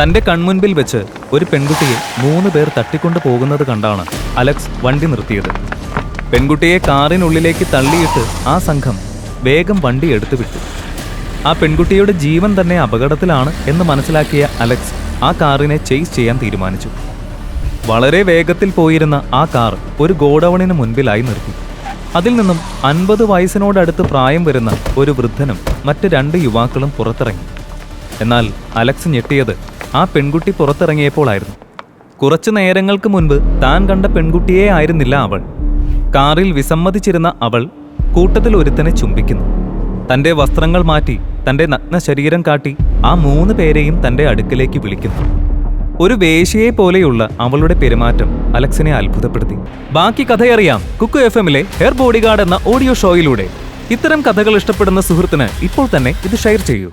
തന്റെ കൺമുൻപിൽ വെച്ച് ഒരു പെൺകുട്ടിയെ 3 പേർ തട്ടിക്കൊണ്ടു പോകുന്നത് കണ്ടാണ് അലക്സ് വണ്ടി നിർത്തിയത്. പെൺകുട്ടിയെ കാറിനുള്ളിലേക്ക് തള്ളിയിട്ട് ആ സംഘം വേഗം വണ്ടി എടുത്തു വിട്ടു. ആ പെൺകുട്ടിയുടെ ജീവൻ തന്നെ അപകടത്തിലാണ് എന്ന് മനസ്സിലാക്കിയ അലക്സ് ആ കാറിനെ ചേസ് ചെയ്യാൻ തീരുമാനിച്ചു. വളരെ വേഗത്തിൽ പോയിരുന്ന ആ കാർ ഒരു ഗോഡൌണിന് മുൻപിലായി നിർത്തി. അതിൽ നിന്നും 50 വയസ്സിനോടടുത്ത് പ്രായം വരുന്ന ഒരു വൃദ്ധനും മറ്റ് 2 യുവാക്കളും പുറത്തിറങ്ങി. എന്നാൽ അലക്സ് ഞെട്ടിയത് ആ പെൺകുട്ടി പുറത്തിറങ്ങിയപ്പോഴായിരുന്നു. കുറച്ചു നേരങ്ങൾക്ക് മുൻപ് താൻ കണ്ട പെൺകുട്ടിയെ ആയിരുന്നില്ല അവൾ. കാറിൽ വിസമ്മതിച്ചിരുന്ന അവൾ കൂട്ടത്തിൽ ഒരുത്തനെ ചുംബിക്കുന്നു. തന്റെ വസ്ത്രങ്ങൾ മാറ്റി തന്റെ നഗ്ന ശരീരം കാട്ടി ആ 3 പേരെയും തന്റെ അടുക്കലേക്ക് വിളിക്കുന്നു. ഒരു വേശ്യയെ പോലെയുള്ള അവളുടെ പെരുമാറ്റം അലക്സിനെ അത്ഭുതപ്പെടുത്തി. ബാക്കി കഥയറിയാം കുക്കു FM-ലെ ഹെയർ ബോഡിഗാർഡ് എന്ന ഓഡിയോ ഷോയിലൂടെ. ഇത്തരം കഥകൾ ഇഷ്ടപ്പെടുന്ന സുഹൃത്തിന് ഇപ്പോൾ തന്നെ ഇത് ഷെയർ ചെയ്യൂ.